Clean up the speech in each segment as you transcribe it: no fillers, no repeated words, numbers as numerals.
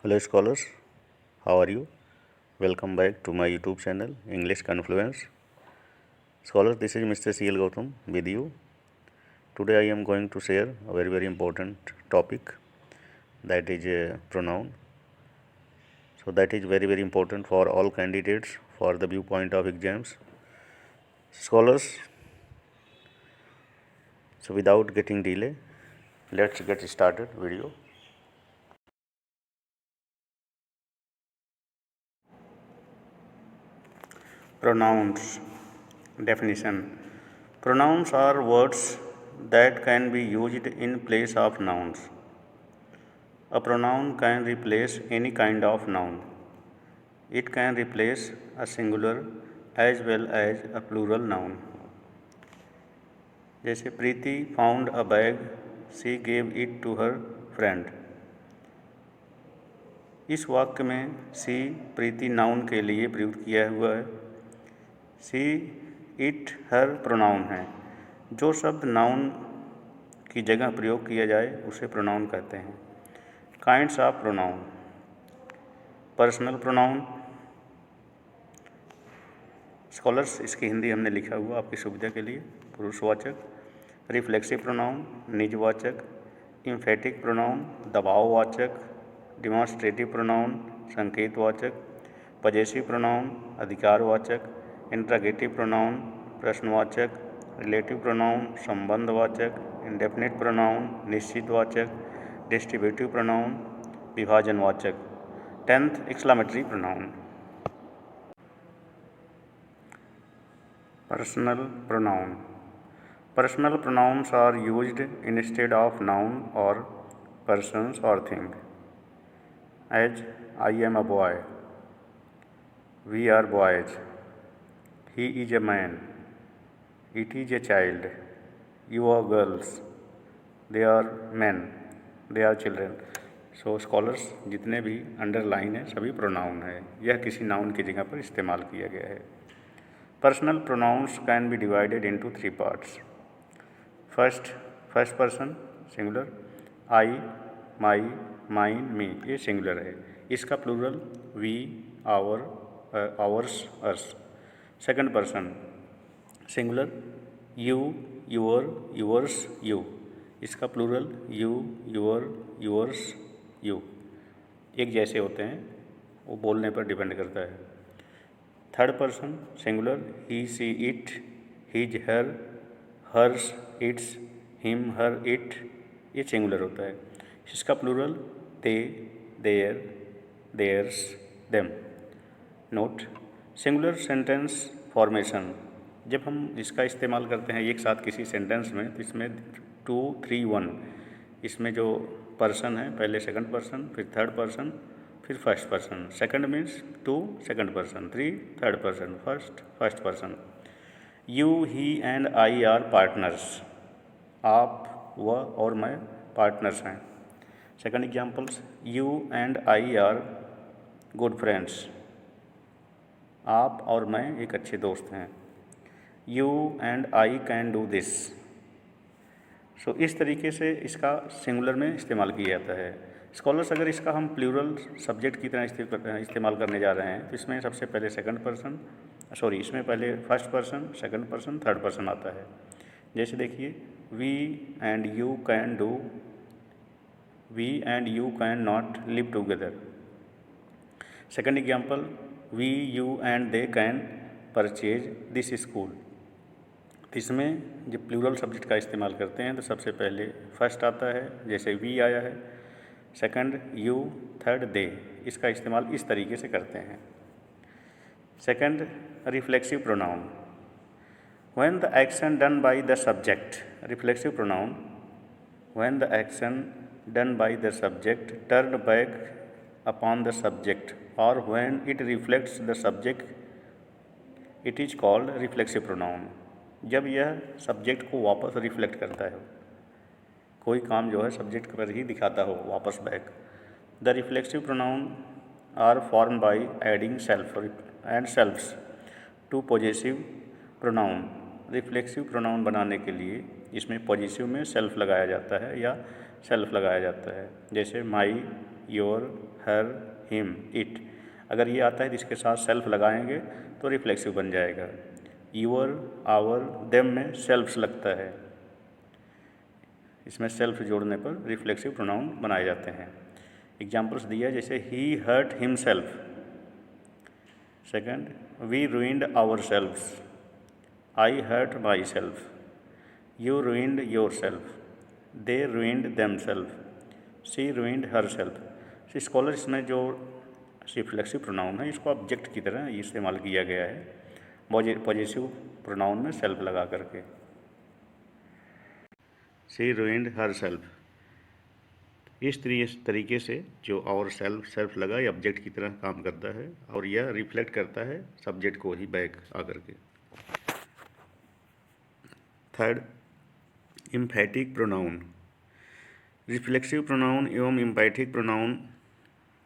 Hello scholars, how are you? Welcome back to my YouTube channel English Confluence. Scholars, this is Mr. CL Gautam with you. Today I am going to share a very important topic, that is a pronoun. So that is very important for all candidates for the viewpoint of exams. Scholars, so without getting delay, let's get started video. Pronouns. Definition. Pronouns are words that can be used in place of nouns. A pronoun can replace any kind of noun. It can replace a singular as well as a plural noun. जैसे Preeti found a bag, she gave it to her friend. इस वाक्य में सी प्रीति noun के लिए प्रयुक्त किया हुआ है। सी इट हर प्रोनाउन है। जो शब्द नाउन की जगह प्रयोग किया जाए उसे प्रोनाउन कहते हैं। Kinds of pronoun. Personal pronoun. Scholars, इसकी हिंदी हमने लिखा हुआ आपकी सुविधा के लिए। पुरुषवाचक। रिफ्लेक्सिव प्रोनाउन, निजवाचक। इम्फेटिक प्रोनाउन, दबाववाचक। डिमॉन्स्ट्रेटिव प्रोनाउन, संकेतवाचक। पजेसिव प्रोनाउन, अधिकारवाचक। इंट्रागेटिव प्रोनाउन, प्रश्नवाचक। रिलेटिव प्रोनाउन, संबंधवाचक। इंडेफिनिट प्रोनाउन, निश्चितवाचक। डिस्ट्रीब्यूटिव प्रोनाउन, विभाजनवाचक। 10th exclamatory pronoun. Personal pronoun. Personal pronouns are used instead of noun or persons or thing. As I am a boy, we are boys, he is a man, it is a child, you are girls, they are men, they are children. So scholars, जितने भी underline है सभी pronoun है। यह किसी noun की जगह पर इस्तेमाल किया गया है। Personal pronouns can be divided into 3 parts. First person singular, I, my, mine, me, ये सिंगुलर है। इसका plural we, our, ours, us. Second person singular, you, your, yours, you. इसका plural you, your, yours, you. एक जैसे होते हैं, वो बोलने पर डिपेंड करता है। Third person singular, he, she, it, his, her, hers, its, him, her, it, ये सिंगुलर होता है। इसका plural they, their, theirs, them. Note, singular sentence formation. जब हम इसका इस्तेमाल करते हैं एक साथ किसी सेंटेंस में, तो इसमें 2, 3, 1, इसमें जो पर्सन है पहले सेकंड पर्सन, फिर थर्ड पर्सन, फिर first person. Second means 2 second person, 3 third person, first person. You, he and I are partners. आप, वह और मैं पार्टनर्स हैं। Second examples, you and I are good friends. आप और मैं एक अच्छे दोस्त हैं। You and I can do this. So इस तरीके से इसका सिंगुलर में इस्तेमाल किया जाता है। स्कॉलर्स, अगर इसका हम प्लूरल सब्जेक्ट की तरह इस्तेमाल करने जा रहे हैं तो इसमें सबसे पहले इसमें पहले first person, second person, third person आता है। जैसे देखिए, we and you can do, we and you can not live together. Second example, we, you and they can purchase this school. इसमें जब प्लूरल सब्जेक्ट का इस्तेमाल करते हैं तो सबसे पहले फर्स्ट आता है, जैसे वी आया है, सेकंड यू, थर्ड दे। इसका इस्तेमाल इस तरीके से करते हैं। Second, reflexive pronoun. When the action done by the subject, reflexive pronoun, when the action done by the subject turned back upon the subject or when it reflects the subject, it is called reflexive pronoun. जब यह subject को वापस reflect करता है, कोई काम जो है सब्जेक्ट पर ही दिखाता हो वापस back. The reflexive pronoun are form by adding self and selves to possessive pronoun. Reflexive pronoun बनाने के लिए इसमें पॉजिटिव में सेल्फ लगाया जाता है या सेल्फ लगाया जाता है। जैसे माई, योर, हर, हिम, इट। अगर ये आता है तो इसके साथ सेल्फ लगाएंगे तो रिफ्लेक्सिव बन जाएगा। यूर, आवर, देम में सेल्फ्स लगता है, इसमें सेल्फ जोड़ने पर रिफ्लेक्सिव प्रोनाउन बनाए जाते हैं। एग्जाम्पल्स दिया है जैसे he hurt himself. Second, we ruined ourselves, I hurt myself, you ruined yourself, they ruined themself, she ruined herself. Scholar इसमें जो रिफ्लेक्सिव प्रोनाउन है इसको ऑब्जेक्ट की तरह इस्तेमाल किया गया है पॉजिटिव प्रोनाउन में सेल्फ लगा करके। शी रूइंड हर सेल्फ, इस तरीके से जो और सेल्फ लगा ये ऑब्जेक्ट की तरह काम करता है और यह रिफ्लेक्ट करता है सब्जेक्ट को ही बैक आकर के। Third, emphatic pronoun. Reflexive pronoun एवं इम्पैथिक प्रोनाउन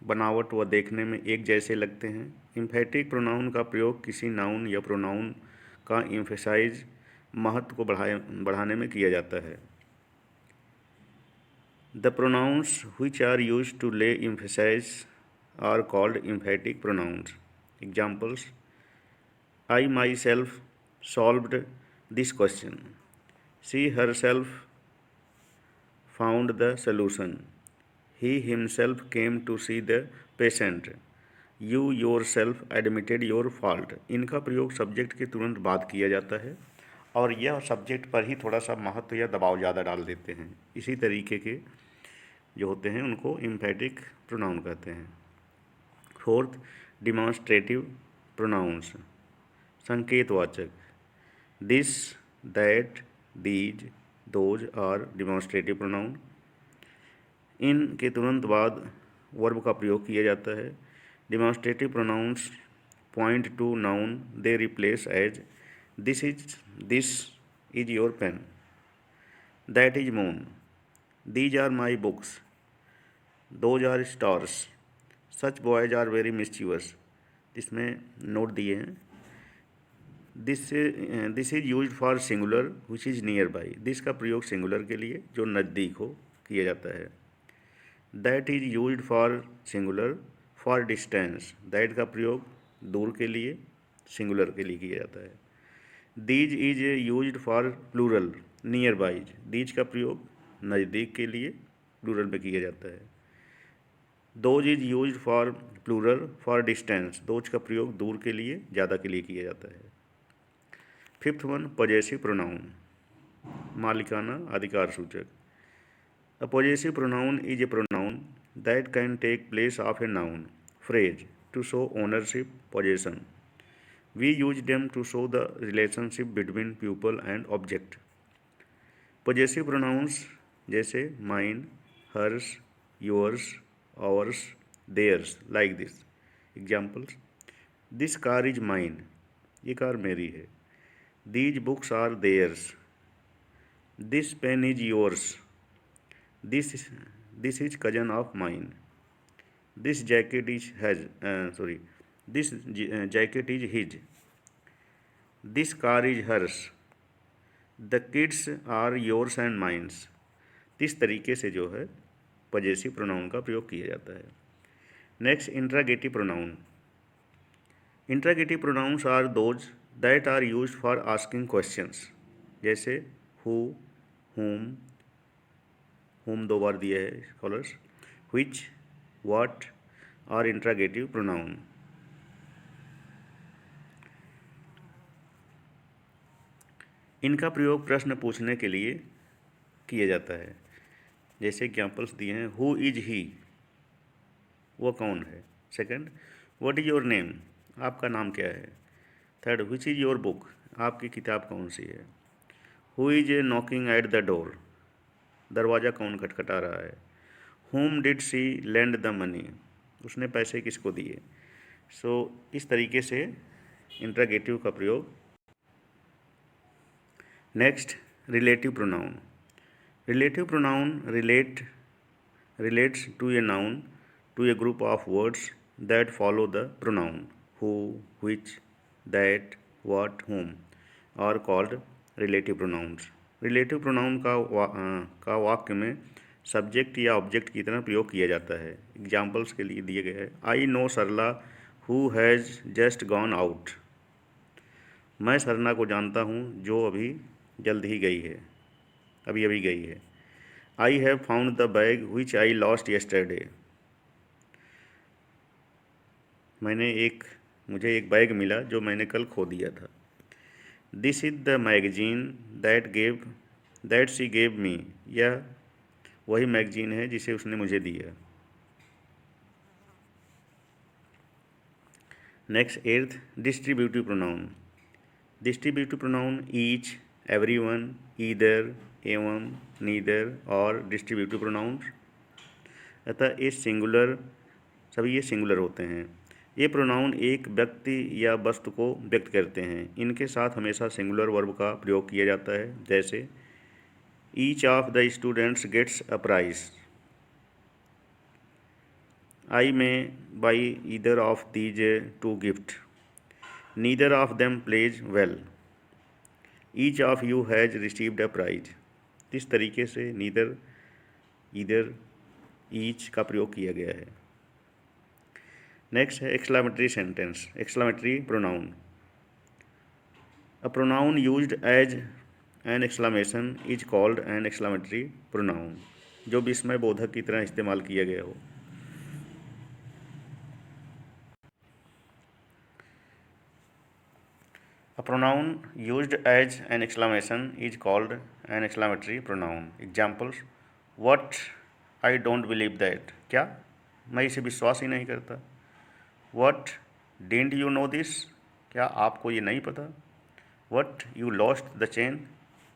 बनावट व देखने में एक जैसे लगते हैं। इम्फैटिक प्रोनाउन का प्रयोग किसी नाउन या प्रोनाउन का एम्फेसाइज महत्व को बढ़ाने में किया जाता है। The pronouns which are used to lay emphasis are called emphatic pronouns. Examples: I myself solved this question. She herself found the solution. He himself came to see the patient. You yourself admitted your fault. इनका प्रयोग subject के तुरंत बाद किया जाता है और यह सब्जेक्ट पर ही थोड़ा सा महत्व या दबाव ज़्यादा डाल देते हैं। इसी तरीके के जो होते हैं उनको इम्फैटिक प्रोनाउन कहते हैं। फोर्थ, डिमॉन्स्ट्रेटिव प्रोनाउंस, संकेतवाचक। This, that, these, those are demonstrative pronoun. इन के तुरंत बाद वर्ब का प्रयोग किया जाता है। Demonstrative pronouns point to noun, they replace as this is your pen, that is moon, these are my books, those are stars, such boys are very mischievous. इसमें नोट दिए हैं। This is used for singular which is near by. This का प्रयोग singular के लिए जो नज़दीक हो किया जाता है। That is used for singular for distance. That का प्रयोग दूर के लिए सिंगुलर के लिए किया जाता है। These is used for plural near by. These का प्रयोग नज़दीक के लिए प्लूरल में किया जाता है। Those is used for plural for distance. Those का प्रयोग दूर के लिए ज़्यादा के लिए किया जाता है। फिफ्थ वन, पॉजेसिव प्रोनाउन, मालिकाना अधिकार सूचक। A possessive pronoun is a pronoun that can take place of a noun phrase to show ownership, possession. We use them to show the relationship between people and object. Possessive pronouns जैसे mine, hers, yours, ours, theirs, like this. Examples: this car is mine. ये car मेरी है। These books are theirs. This pen is yours. This is cousin of mine. This jacket is This jacket is his. This car is hers. The kids are yours and mine. इस तरीके से जो है possessive pronoun का प्रयोग किया जाता है। Next, interrogative pronoun. Interrogative pronouns are those that are used for asking questions, जैसे हु, हुम दो बार दिया है scholars, which, what are interrogative pronoun. इनका प्रयोग प्रश्न पूछने के लिए किया जाता है। जैसे एग्जाम्पल्स दिए हैं, हु इज ही, वो कौन है। Second, what is your name, आपका नाम क्या है। Third, which is your book, आपकी किताब कौन सी है। Who is knocking at the door, दरवाज़ा कौन खटखटा रहा है। Whom did she lend the money, उसने पैसे किसको दिए। सो इस तरीके से इंट्रागेटिव का प्रयोग। Next, relative pronoun. Relative pronoun relates to a noun to a group of words that follow the pronoun. Who, which, that, what, whom are called relative pronouns. Relative pronoun का वाक्य में सब्जेक्ट या object की तरह प्रयोग किया जाता है। एग्जाम्पल्स के लिए दिए गए हैं, I know Sarla who has just gone out. मैं सरना को जानता हूँ जो अभी जल्द ही गई है, अभी अभी गई है। I have found the bag which I lost yesterday. मुझे एक बैग मिला जो मैंने कल खो दिया था। This is the magazine that she gave me. यह वही मैगजीन है जिसे उसने मुझे दिया। Next, eighth, distributive pronoun. Distributive pronoun each, everyone, either, एवं, नीदर और डिस्ट्रीब्यूटिव प्रोनाउंस। अतः सभी ये सिंगुलर होते हैं। ये प्रोनाउन एक व्यक्ति या वस्तु को व्यक्त करते हैं। इनके साथ हमेशा सिंगुलर वर्ब का प्रयोग किया जाता है, जैसे each of the students gets a prize. I may buy either of these two gift. Neither of them plays well. Each of you has received a prize. इस तरीके से नीदर, ईदर, ईच का प्रयोग किया गया है। नेक्स्ट है exclamatory sentence, exclamatory pronoun. A pronoun used as an exclamation is called an exclamatory pronoun. जो विस्मय बोधक की तरह इस्तेमाल किया गया हो। A pronoun used as an exclamation is called an exclamatory pronoun. Examples: What? I don't believe that. क्या? मैं इसे विश्वास ही नहीं करता। What? Didn't you know this? क्या आपको ये नहीं पता? What? You lost the chain?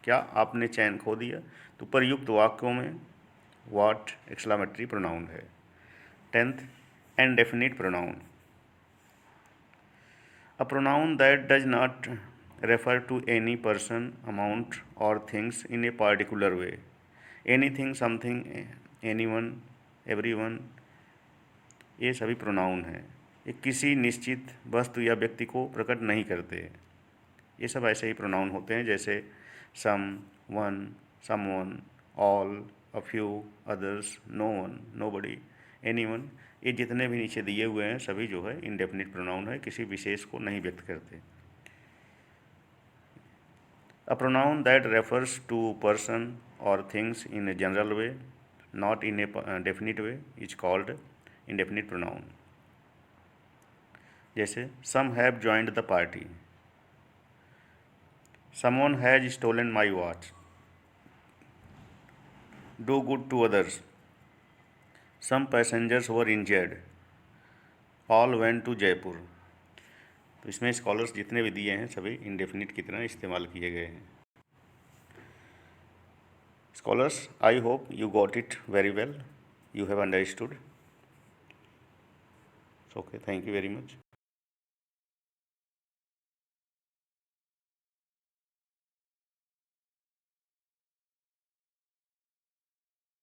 क्या आपने चैन खो दिया? तो प्रयुक्त वाक्यों में what exclamatory pronoun है। 10th, indefinite pronoun. A pronoun that does not refer to any person, amount or things in a particular way. Anything, something, anyone, everyone, ये सभी प्रोनाउन हैं। ये किसी निश्चित वस्तु या व्यक्ति को प्रकट नहीं करते। ये सब ऐसे ही प्रोनाउन होते हैं, जैसे some, one, someone, all, a few, others, no one, nobody, anyone. ये जितने भी नीचे दिए हुए हैं सभी जो है इंडेफिनिट प्रोनाउन है, किसी विशेष को नहीं व्यक्त करते। A pronoun that refers to person और things in a general way, not in a definite way, is called indefinite pronoun. जैसे some have joined the party. Someone has stolen my watch. Do good to others. Some passengers were injured. All went to Jaipur. तो इसमें scholars जितने भी दिए हैं सभी indefinite की तरह इस्तेमाल किए गए हैं। Scholars, I hope you got it very well, you have understood. Okay, thank you very much.